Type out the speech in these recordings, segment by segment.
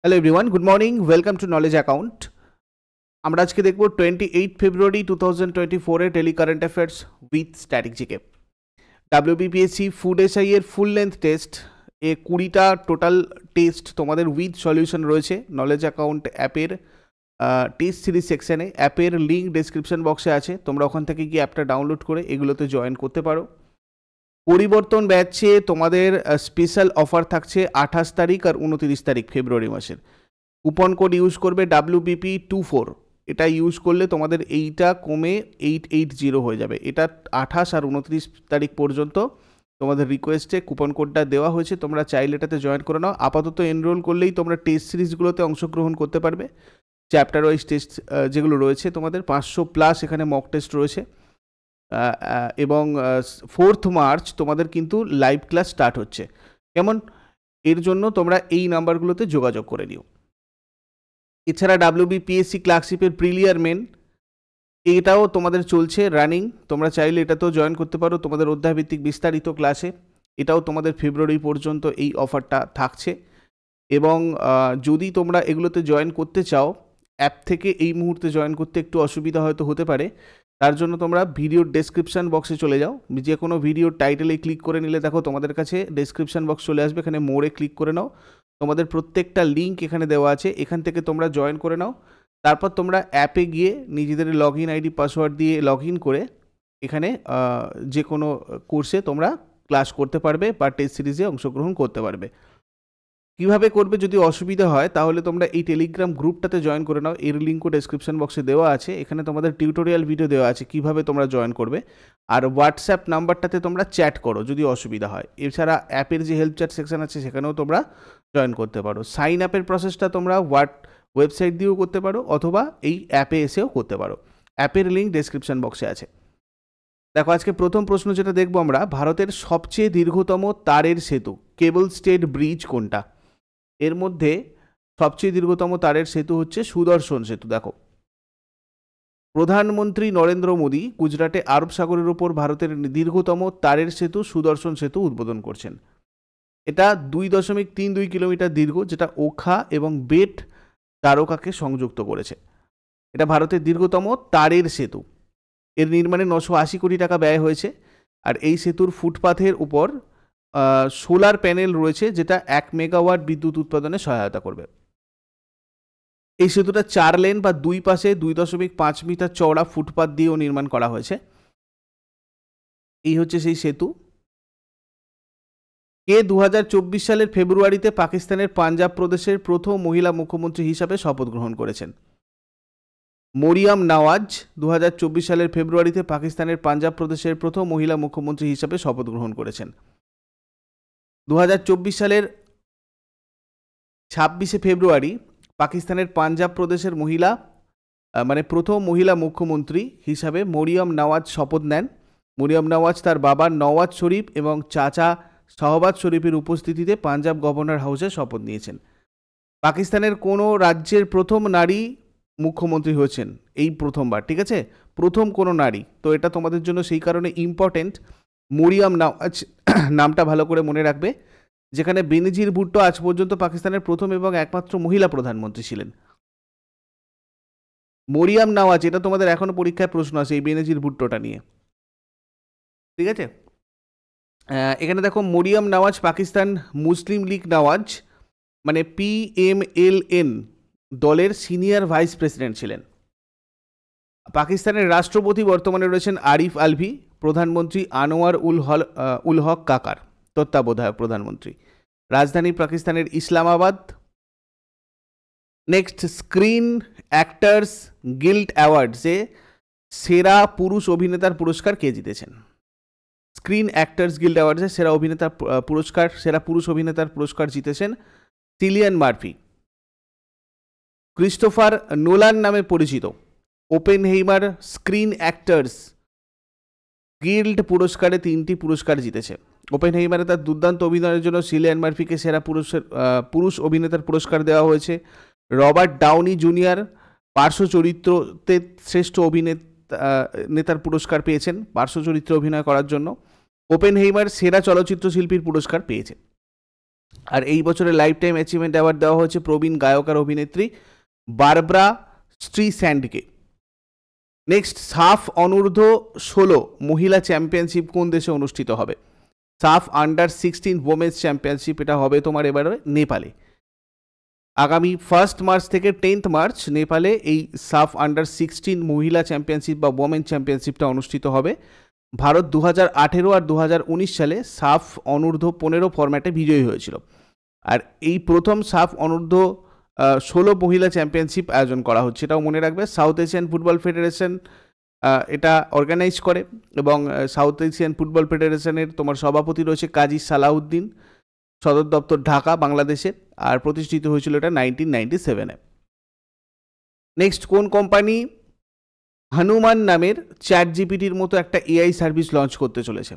Hello everyone, good morning, welcome to knowledge account. আমরা আজকে দেখব 28 ফেব্রুয়ারি 2024 টেলি current affairs with static GK. WBPSC food SI এর ফুল লেন্থ টেস্ট 20টা টোটাল টেস্ট তোমাদের উইথ সলিউশন রয়েছে নলেজ অ্যাকাউন্ট অ্যাপের টেস্ট সিরিজ সেকশানে। অ্যাপের লিঙ্ক ডেসক্রিপশন বক্সে আছে, তোমরা ওখান থেকে গিয়ে অ্যাপটা ডাউনলোড করে এগুলোতে জয়েন করতে পারো। পরিবর্তন ব্যাচে তোমাদের স্পেশাল অফার থাকছে 28 তারিখ আর 29 তারিখ ফেব্রুয়ারি মাসের। কুপন কোড ইউজ করবে WBP24, এটা ইউজ করলে তোমাদের এইটা কমে 880 হয়ে যাবে। এটা 28 আর 29 তারিখ পর্যন্ত তোমাদের রিকোয়েস্টে কুপন কোডটা দেওয়া হয়েছে, তোমরা চাইলে এটাতে জয়েন করে নাও। আপাতত এনরোল করলেই তোমরা টেস্ট সিরিজগুলোতে অংশগ্রহণ করতে পারবে। চ্যাপ্টার ওয়াইজ টেস্ট যেগুলো রয়েছে তোমাদের 500+ এখানে মক টেস্ট রয়েছে। এবং 4 মার্চ তোমাদের কিন্তু লাইভ ক্লাস স্টার্ট হচ্ছে। কেমন? এর জন্য তোমরা এই নাম্বারগুলোতে যোগাযোগ করে নিও। এছাড়া WBPSC ক্লার্কশিপের প্রিলিয়ার মেন এটাও তোমাদের চলছে রানিং, তোমরা চাইলে এটাতেও জয়েন করতে পারো তোমাদের অধ্যায়ভিত্তিক বিস্তারিত ক্লাসে। এটাও তোমাদের ফেব্রুয়ারি পর্যন্ত এই অফারটা থাকছে। এবং যদি তোমরা এগুলোতে জয়েন করতে চাও, অ্যাপ থেকে এই মুহূর্তে জয়েন করতে একটু অসুবিধা হয়তো হতে পারে, তার জন্য তোমরা ভিডিওর ডেসক্রিপশান বক্সে চলে যাও। যে কোনো ভিডিওর টাইটেলে ক্লিক করে নিলে দেখো তোমাদের কাছে ডেসক্রিপশান বক্স চলে আসবে, এখানে মোড়ে ক্লিক করে নাও। তোমাদের প্রত্যেকটা লিঙ্ক এখানে দেওয়া আছে, এখান থেকে তোমরা জয়েন করে নাও। তারপর তোমরা অ্যাপে গিয়ে নিজেদের লগইন আইডি পাসওয়ার্ড দিয়ে লগ ইন করে এখানে যে কোনো কোর্সে তোমরা ক্লাস করতে পারবে বা টেস্ট সিরিজে অংশগ্রহণ করতে পারবে। কীভাবে করবে যদি অসুবিধা হয় তাহলে তোমরা এই টেলিগ্রাম গ্রুপটাতে জয়েন করে নাও, এর লিঙ্কও ডেসক্রিপশন বক্সে দেওয়া আছে। এখানে তোমাদের টিউটোরিয়াল ভিডিও দেওয়া আছে কীভাবে তোমরা জয়েন করবে। আর হোয়াটসঅ্যাপ নাম্বারটাতে তোমরা চ্যাট করো যদি অসুবিধা হয়। এছাড়া অ্যাপের যে হেল্প চ্যাট সেকশন আছে সেখানেও তোমরা জয়েন করতে পারো। সাইন আপের প্রসেসটা তোমরা ওয়েবসাইট দিয়েও করতে পারো অথবা এই অ্যাপে এসেও করতে পারো। অ্যাপের লিঙ্ক ডেসক্রিপশন বক্সে আছে। দেখো আজকে প্রথম প্রশ্ন যেটা দেখবো আমরা, ভারতের সবচেয়ে দীর্ঘতম তারের সেতু কেবল স্টেট ব্রিজ কোনটা? এর মধ্যে সবচেয়ে দীর্ঘতম তারের সেতু হচ্ছে সুদর্শন সেতু। দেখো, প্রধানমন্ত্রী নরেন্দ্র মোদী গুজরাটে আরব সাগরের ওপর ভারতের দীর্ঘতম তারের সেতু সুদর্শন সেতু উদ্বোধন করছেন। এটা 2.32 কিলোমিটার দীর্ঘ, যেটা ওখা এবং বেট দ্বারকাকে সংযুক্ত করেছে। এটা ভারতের দীর্ঘতম তারের সেতু। এর নির্মাণে 980 কোটি টাকা ব্যয় হয়েছে। আর এই সেতুর ফুটপাথের উপর সোলার প্যানেল রয়েছে, যেটা 1 মেগাওয়াট বিদ্যুৎ উৎপাদনে সহায়তা করবে। এই সেতুটা 4 লেন বা দুই পাশে 2.5 মিটার চওড়া ফুটপাথ দিয়েও নির্মাণ করা হয়েছে। এই হচ্ছে সেই সেতু। কে 2024 সালের ফেব্রুয়ারিতে পাকিস্তানের পাঞ্জাব প্রদেশের প্রথম মহিলা মুখ্যমন্ত্রী হিসাবে শপথ গ্রহণ করেছেন? মরিয়াম নওয়াজ 2024 সালের ফেব্রুয়ারিতে পাকিস্তানের পাঞ্জাব প্রদেশের প্রথম মহিলা মুখ্যমন্ত্রী হিসাবে শপথ গ্রহণ করেছেন। 2024 সালের 26শে ফেব্রুয়ারি পাকিস্তানের পাঞ্জাব প্রদেশের প্রথম মহিলা মুখ্যমন্ত্রী হিসাবে মরিয়াম নওয়াজ শপথ নেন। মরিয়াম নওয়াজ তার বাবা নওয়াজ শরীফ এবং চাচা শাহবাজ শরীফের উপস্থিতিতে পাঞ্জাব গভর্নর হাউসে শপথ নিয়েছেন। পাকিস্তানের কোনো রাজ্যের প্রথম নারী মুখ্যমন্ত্রী হয়েছেন এই প্রথমবার, ঠিক আছে? প্রথম কোনো নারী, তো এটা তোমাদের জন্য সেই কারণে ইম্পর্টেন্ট। মরিয়াম নওয়াজ নামটা ভালো করে মনে রাখবে, যেখানে বেনজির ভুট্টো আজ পর্যন্ত পাকিস্তানের প্রথম এবং একমাত্র মহিলা প্রধানমন্ত্রী ছিলেন। মরিয়াম নওয়াজ, এটা তোমাদের এখনো পরীক্ষায় প্রশ্ন আছে এই বেনজির ভুট্টোটা নিয়ে, ঠিক আছে? এখানে দেখো, মরিয়াম নওয়াজ পাকিস্তান মুসলিম লীগ নওয়াজ মানে PMLN দলের সিনিয়র ভাইস প্রেসিডেন্ট ছিলেন। পাকিস্তানের রাষ্ট্রপতি বর্তমানে রয়েছেন আরিফ আলভি, প্রধানমন্ত্রী আনোয়ার উল হক কাকার তত্ত্বাবধায়ক প্রধানমন্ত্রী। রাজধানী পাকিস্তানের Islamabad. Next, screen actors guild অ্যাওয়ার্ডসে সেরা পুরুষ অভিনেতার পুরস্কার কে জিতেছেন? স্ক্রিন অ্যাক্টার্স গিল্ড অ্যাওয়ার্ডসে সেরা পুরুষ অভিনেতার পুরস্কার জিতেছেন সিলিয়ান মার্ফি। ক্রিস্টোফার নোলান নামে পরিচিত ওপেনহেইমার স্ক্রিন অ্যাক্টার্স গিল্ড পুরস্কারে 3টি পুরস্কার জিতেছে। ওপেনহেইমারে তার দুর্দান্ত অভিনয়ের জন্য সিলিয়ান মার্ফিকে সেরা পুরুষ অভিনেতার পুরস্কার দেওয়া হয়েছে। রবার্ট ডাউনি জুনিয়র পার্শ্ব চরিত্রতে শ্রেষ্ঠ নেতার পুরস্কার পেয়েছেন পার্শ্ব চরিত্রে অভিনয় করার জন্য। ওপেনহেইমার সেরা চলচ্চিত্র শিল্পীর পুরস্কার পেয়েছে। আর এই বছরের লাইফ টাইম অ্যাচিভমেন্ট অ্যাওয়ার্ড দেওয়া হয়েছে প্রবীণ গায়ক আর অভিনেত্রী বারবারা স্ট্রিস্যান্ডকে। নেক্সট, সাফ অনূর্ধ্ব 16 মহিলা চ্যাম্পিয়নশিপ কোন দেশে অনুষ্ঠিত হবে? সাফ আন্ডার 16 ওমেন্স চ্যাম্পিয়নশিপ, এটা হবে তোমার এবারে নেপালে। আগামী 1 মার্চ থেকে 10 মার্চ নেপালে এই সাফ আন্ডার 16 মহিলা চ্যাম্পিয়নশিপ বা ওমেন চ্যাম্পিয়নশিপটা অনুষ্ঠিত হবে। ভারত 2018 আর 2019 সালে সাফ অনূর্ধ্ব 15 ফরম্যাটে বিজয়ী হয়েছিল। আর এই প্রথম সাফ অনূর্ধ্ব 16 মহিলা চ্যাম্পিয়নশিপ আয়োজন করা হচ্ছে, এটাও মনে রাখবে। সাউথ এশিয়ান ফুটবল ফেডারেশন এটা অর্গানাইজ করে, এবং সাউথ এশিয়ান ফুটবল ফেডারেশনের তোমার সভাপতি রয়েছে কাজী সালাউদ্দিন, সদর দপ্তর ঢাকা, বাংলাদেশের, আর প্রতিষ্ঠিত হয়েছিল এটা 1997-এ। নেক্সট, কোন কোম্পানি হনুমান নামের চ্যাট জিপিটির মতো একটা এআই সার্ভিস লঞ্চ করতে চলেছে?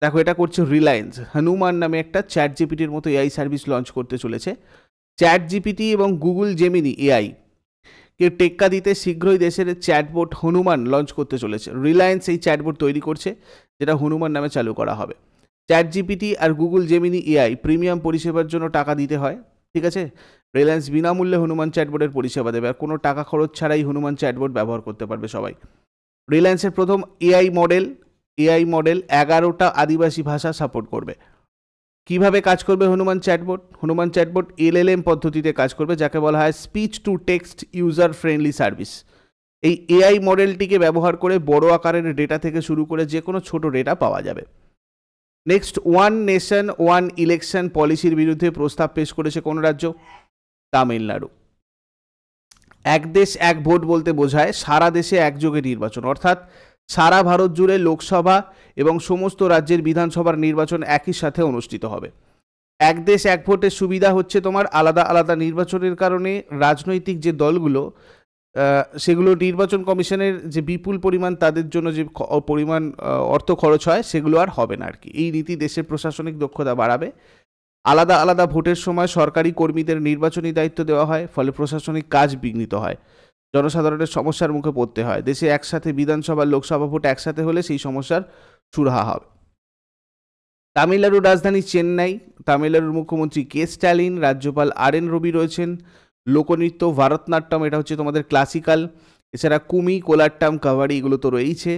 দেখো, এটা করছে রিলায়েন্স। হনুমান নামে একটা চ্যাট জিপিটির মতো এআই সার্ভিস লঞ্চ করতে চলেছে। চ্যাট জিপিটি এবং গুগল জেমিনি এআই কে টেক্কা দিতে শীঘ্রই দেশের চ্যাটবোট হনুমান লঞ্চ করতে চলেছে। রিলায়েন্স এই চ্যাটবোট তৈরি করছে, যেটা হনুমান নামে চালু করা হবে। চ্যাট জিপিটি আর গুগল জেমিনি এআই প্রিমিয়াম পরিষেবার জন্য টাকা দিতে হয়, ঠিক আছে। রিলায়েন্স বিনামূল্যে হনুমান চ্যাটবোর্ডের পরিষেবা দেবে, আর কোনো টাকা খরচ ছাড়াই হনুমান চ্যাটবোর্ড ব্যবহার করতে পারবে সবাই। রিলায়েন্সের প্রথম এআই মডেল 11টা আদিবাসী ভাষা সাপোর্ট করবে। কিভাবে কাজ করবে Hanuman chatboard? Hanuman chatboard LLM পদ্ধতিতে কাজ করবে, যাকে বলা হয় speech to text user friendly service. এই এআই মডেলটিকে ব্যবহার করে বড় আকারের ডেটা থেকে শুরু করে যে কোনো ছোট ডেটা পাওয়া যাবে। Next, one nation one election পলিসির বিরুদ্ধে প্রস্তাব পেশ করেছে কোন রাজ্য? তামিলনাড়ু। এক দেশ এক ভোট বলতে বোঝায় সারা দেশে একযোগে নির্বাচন, অর্থাৎ সারা ভারত জুড়ে লোকসভা এবং সমস্ত রাজ্যের বিধানসভার নির্বাচন একই সাথে অনুষ্ঠিত হবে। এক দেশ এক ভোটের সুবিধা হচ্ছে তোমার আলাদা আলাদা নির্বাচনের কারণে রাজনৈতিক যে দলগুলো সেগুলো নির্বাচন কমিশনের যে বিপুল পরিমাণ তাদের জন্য যে পরিমাণ অর্থ খরচ হয় সেগুলো আর হবে না আর কি। এই নীতি দেশের প্রশাসনিক দক্ষতা বাড়াবে। আলাদা আলাদা ভোটের সময় সরকারি কর্মীদের নির্বাচনী দায়িত্ব দেওয়া হয়, ফলে প্রশাসনিক কাজ বিঘ্নিত হয়, জনসাধারণের সমস্যার মুখে পড়তে হয়। দেশে একসাথে বিধানসভা লোকসভা ভোট একসাথে হলে সেই সমস্যার সুরাহা হবে। তামিলনাড়ুর রাজধানী চেন্নাই। তামিলনাড়ুর মুখ্যমন্ত্রী কে স্ট্যালিন, রাজ্যপাল আর.এন. রবি রয়েছেন। লোকনৃত্য ভারতনাট্যম, এটা হচ্ছে তোমাদের ক্লাসিক্যাল। এছাড়া কুমি, কোলাট্টাম, কাভারি, এগুলো তো রয়েইছে।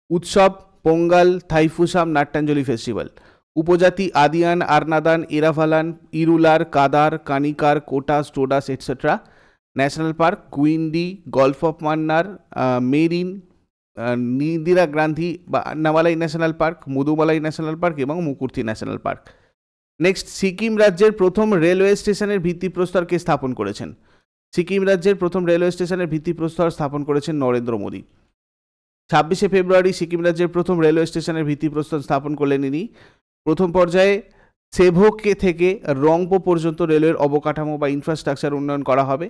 উৎসব পোঙ্গাল, থাইফুসাম, নাট্যাঞ্জলি ফেস্টিভ্যাল। উপজাতি Adiyan, Aranadan, Eravallan, Irular, Kadar, Kanikar, Kotas, Todas etcetera. National park Guindy, gulf of Mannar, marine, Indira Gandhi বা Annamalai national park, Mudumalai national park এবং Mukurthi national park. Next, Sikkim রাজ্যের প্রথম রেলওয়ে স্টেশনের ভিত্তিপ্রস্তর কে স্থাপন করেছেন? সিকিম রাজ্যের প্রথম রেলওয়ে স্টেশনের ভিত্তিপ্রস্তর স্থাপন করেছেন নরেন্দ্র মোদী। 26শে ফেব্রুয়ারি সিকিম রাজ্যের প্রথম রেলওয়ে স্টেশনের ভিত্তিপ্রস্তর স্থাপন করলেন ইনি। প্রথম পর্যায়ে সেভোকে থেকে রংপো পর্যন্ত রেলওয়ের অবকাঠামো বা ইনফ্রাস্ট্রাকচার উন্নয়ন করা হবে।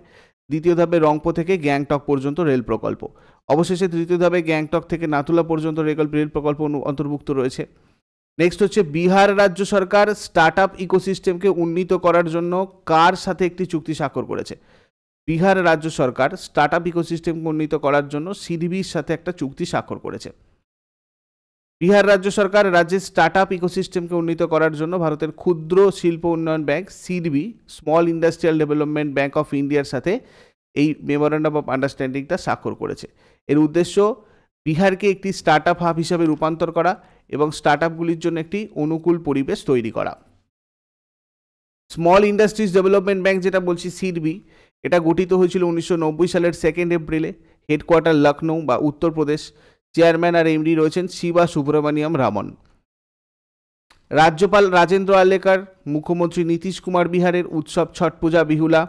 দ্বিতীয় ধাপে রংপো থেকে গ্যাংটক পর্যন্ত রেল প্রকল্প। অবশেষে তৃতীয় ধাপে গ্যাংটক থেকে নাথুলা পর্যন্ত রেল প্রকল্প অন্তর্ভুক্ত রয়েছে। নেক্সট হচ্ছে বিহার রাজ্য সরকার স্টার্ট আপ ইকোসিস্টেমকে উন্নীত করার জন্য কার সাথে একটি চুক্তি স্বাক্ষর করেছে? বিহার রাজ্য সরকার স্টার্ট আপ ইকোসিস্টেমকে উন্নীত করার জন্য সিডিবির সাথে একটা চুক্তি স্বাক্ষর করেছে। বিহার রাজ্য সরকার রাজ্যের স্টার্ট আপ ইকোসিস্টেমকে উন্নীত করার জন্য ভারতের ক্ষুদ্র শিল্প উন্নয়ন bank সিডিবি, small industrial development bank of ইন্ডিয়ার সাথে এই মেমোরেন্ডাম অফ আন্ডারস্ট্যান্ডিংটা স্বাক্ষর করেছে। এর উদ্দেশ্য বিহারকে একটি স্টার্ট আপ হাব হিসাবে রূপান্তর করা এবং স্টার্ট আপগুলির জন্য একটি অনুকূল পরিবেশ তৈরি করা। স্মল ইন্ডাস্ট্রিজ ডেভেলপমেন্ট ব্যাংক যেটা বলছি সিডবি, এটা গঠিত হয়েছিল 1990 সালের 2 এপ্রিলে। হেডকোয়ার্টার লখনৌ বা উত্তরপ্রদেশ। চেয়ারম্যান আর এমডি রয়েছেন শিবা সুব্রমণিয়াম রামন। রাজ্যপাল রাজেন্দ্র আলেকার, মুখ্যমন্ত্রী নীতিশ কুমার বিহারের। উৎসব ছট পূজা বিহুলা।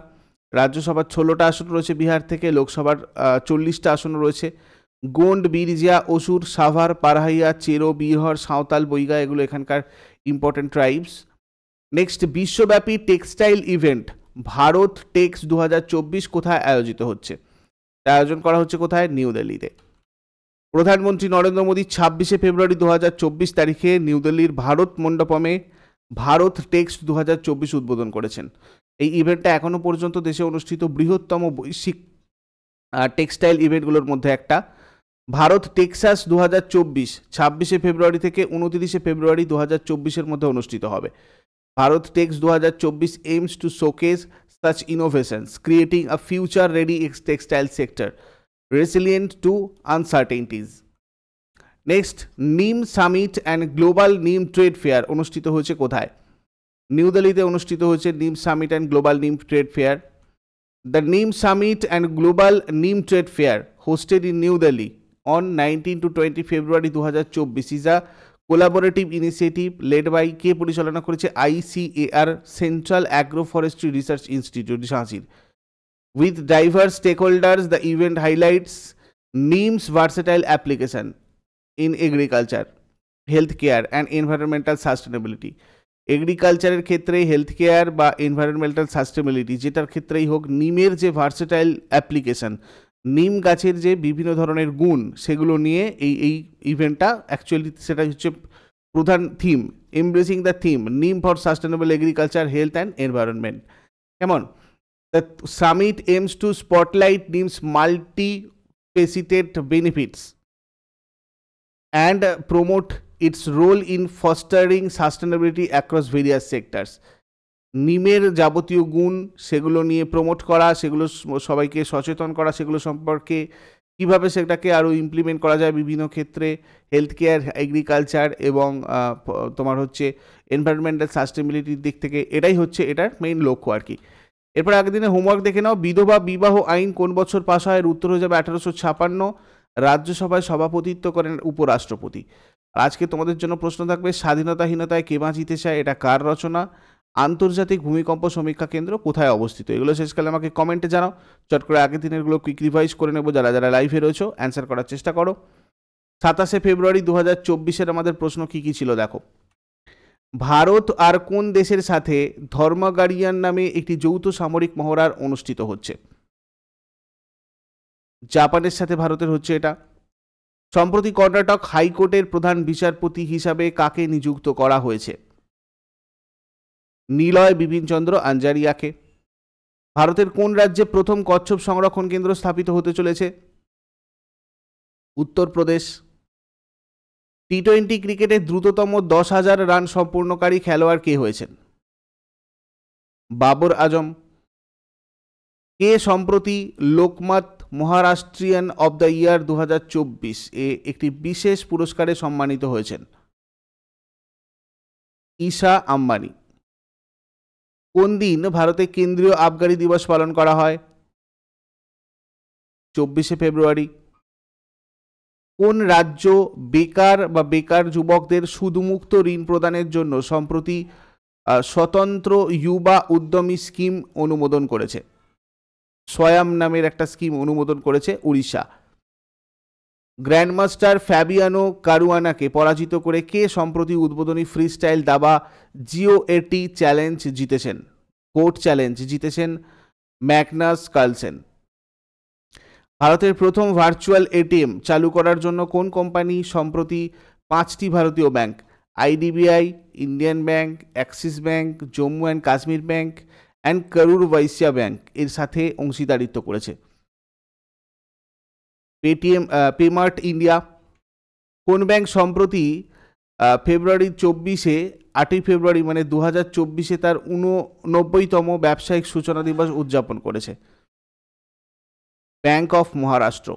রাজ্যসভার 16টা আসন রয়েছে বিহার থেকে, লোকসভার 40টা আসন রয়েছে। গোন্ড, বিরজিয়া, অসুর, সাভার, পারহাইয়া, চেরো, বিরহর, সাঁওতাল, বৈগা, এগুলো এখানকার ইম্পর্টেন্ট ট্রাইবস। নেক্সট, বিশ্বব্যাপী টেক্সটাইল ইভেন্ট ভারত টেক্স 2024 কোথায় আয়োজিত হচ্ছে? আয়োজন করা হচ্ছে কোথায়? নিউ দিল্লিতে। প্রধানমন্ত্রী নরেন্দ্র মোদী 26শে ফেব্রুয়ারি 2024 তারিখে নিউ দিল্লির ভারত মণ্ডপমে ভারত টেক্স 2024 উদ্বোধন করেছেন। এই ইভেন্টটা এখনও পর্যন্ত দেশে অনুষ্ঠিত বৃহত্তম বৈশ্বিক টেক্সটাইল ইভেন্টগুলোর মধ্যে একটা। ভারত টেক্সাস 2024 26শে ফেব্রুয়ারি থেকে 29শে ফেব্রুয়ারি 2024 মধ্যে অনুষ্ঠিত হবে। Bharat Tex 2024 aims to showcase such innovations, creating a future-ready textile sector resilient to uncertainties. Next, neem summit and global neem trade fair অনুষ্ঠিত হয়েছে কোথায়? নিউ দিল্লিতে অনুষ্ঠিত হয়েছে neem summit and global neem trade fair. The neem summit and global neem trade fair hosted in New Delhi on 19 to 20 February 2024 is a collaborative initiative led by, কে পরিচালনা করেছে? ICAR, central agro forestry research institute ঝাঁসির। With diverse stakeholders, the event highlights neem's versatile application in agriculture, health care and environmental sustainability. এগ্রিকালচারের ক্ষেত্রে, health care বা environmental sustainability যেটার ক্ষেত্রেই হোক, নিমের যে ভার্সেটাইল অ্যাপ্লিকেশন, নিম গাছের যে বিভিন্ন ধরনের গুণ, সেগুলো নিয়ে এই ইভেন্টটা অ্যাকচুয়ালি সেটা হচ্ছে প্রধান theme, embracing the theme neem for sustainable agriculture, health and environment. কেমন? The summit aims to spotlight neem's multifaceted benefits and promote its role in fostering sustainability across various sectors. নিমের যাবতীয় গুণ সেগুলো নিয়ে প্রমোট করা, সেগুলো সবাইকে সচেতন করা, সেগুলো সম্পর্কে কীভাবে সেটাকে আরও ইমপ্লিমেন্ট করা যায় বিভিন্ন ক্ষেত্রে, হেলথ কেয়ার, এগ্রিকালচার এবং তোমার হচ্ছে এনভায়রনমেন্টাল সাস্টেনেবিলিটির দিক থেকে, এটাই হচ্ছে এটার মেইন লক্ষ্য আর কি। এরপর আগের দিনে হোমওয়ার্ক দেখে নাও। বিধবা বিবাহ আইন কোন বছর পাস হয়? এর উত্তর হয়ে যাবে 1856। রাজ্যসভায় সভাপতিত্ব করেন উপরাষ্ট্রপতি। আজকে তোমাদের জন্য প্রশ্ন থাকবে, স্বাধীনতাহীনতায় কে বাঁচিতে চায় এটা কার রচনা? আন্তর্জাতিক ভূমিকম্প সমীক্ষা কেন্দ্র কোথায় অবস্থিত? এগুলো শেষকালে আমাকে কমেন্টে জানাও। চট করে আগের দিনেরগুলো কুইক রিভাইজ করে নেবো। যারা যারা লাইভে রয়েছো অ্যান্সার করার চেষ্টা করো। 27 ফেব্রুয়ারি 2024 আমাদের প্রশ্ন কি কি ছিল দেখো। ভারত আর কোন দেশের সাথে ধর্মগাড়িয়ান নামে একটি যৌথ সামরিক মহড়া অনুষ্ঠিত হচ্ছে? জাপানের সাথে ভারতের হচ্ছে এটা। সম্প্রতি কর্ণাটক হাইকোর্টের প্রধান বিচারপতি হিসাবে কাকে নিযুক্ত করা হয়েছে? নিলয় বিপিনচন্দ্র আঞ্জারিয়াকে। ভারতের কোন রাজ্যে প্রথম কচ্ছপ সংরক্ষণ কেন্দ্র স্থাপিত হতে চলেছে? উত্তরপ্রদেশ। টি-20 ক্রিকেটে দ্রুততম 10,000 রান সম্পূর্ণকারী খেলোয়াড় কে হয়েছেন? বাবর আজম। কে সম্প্রতি লোকমত মহারাষ্ট্রিয়ান অব দ্য ইয়ার 2024 এ একটি বিশেষ পুরস্কারে সম্মানিত হয়েছেন? ঈশা আম্বানি। কোন দিন ভারতে কেন্দ্রীয় আবগারি দিবস পালন করা হয়? 24 ফেব্রুয়ারি। কোন রাজ্য বেকার বা বেকার যুবকদের সুদমুক্ত ঋণ প্রদানের জন্য সম্প্রতি স্বতন্ত্র যুবা উদ্যমী স্কিম অনুমোদন করেছে? স্বয়াম নামের একটা স্কিম অনুমোদন করেছে উড়িষ্যা। গ্র্যান্ডমাস্টার ফ্যাবিয়ানো কারুয়ানাকে পরাজিত করে কে সম্প্রতি উদ্বোধনী ফ্রি স্টাইল দাবা GOAT চ্যালেঞ্জ জিতেছেন? কোর্ট চ্যালেঞ্জ জিতেছেন ম্যাগনাস কার্লসেন। ভারতের প্রথম ভার্চুয়াল ATM চালু করার জন্য কোন কোম্পানি সম্প্রতি 5টি ভারতীয় bank IDBI, Indian bank, Axis bank, Jammu and Kashmir bank and Karur Vysya bank এর সাথে অংশীদারিত্ব করেছে? পেমার্ট ইন্ডিয়া। কোন ব্যাংক সম্প্রতি ফেব্রুয়ারি 24-এ 8ই ফেব্রুয়ারি মানে 2024-এ তার 89তম ব্যবসায়িক সূচনা দিবস উদযাপন করেছে? Bank of Maharashtra.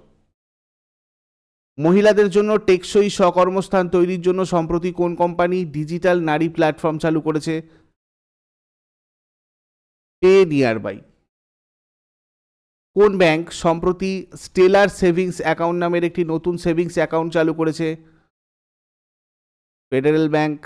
মহিলাদের জন্য টেকসই স্বকর্মস্থান তৈরির জন্য সম্প্রতি কোন কোম্পানি ডিজিটাল নারী প্ল্যাটফর্ম চালু করেছে? Pay nearby. কোন ব্যাংক সম্প্রতি স্টেলার সেভিংস অ্যাকাউন্ট নামের একটি নতুন সেভিংস অ্যাকাউন্ট চালু করেছে? Federal bank.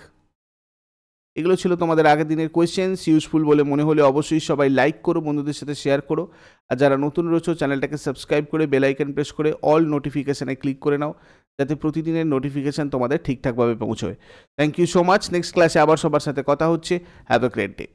এগুলো ছিল তোমাদের আগের দিনের কোয়েশ্চেন্স। ইউজফুল বলে মনে হলে অবশ্যই সবাই লাইক করো, বন্ধুদের সাথে শেয়ার করো, আর যারা নতুন রয়েছে চ্যানেলটাকে সাবস্ক্রাইব করে বেল আইকন প্রেস করে অল নোটিফিকেশানে ক্লিক করে নাও, যাতে প্রতিদিনের নোটিফিকেশান তোমাদের ঠিকঠাকভাবে পৌঁছয়। Thank you so much. Next ক্লাসে আবার সবার সাথে কথা হচ্ছে। Have a great day.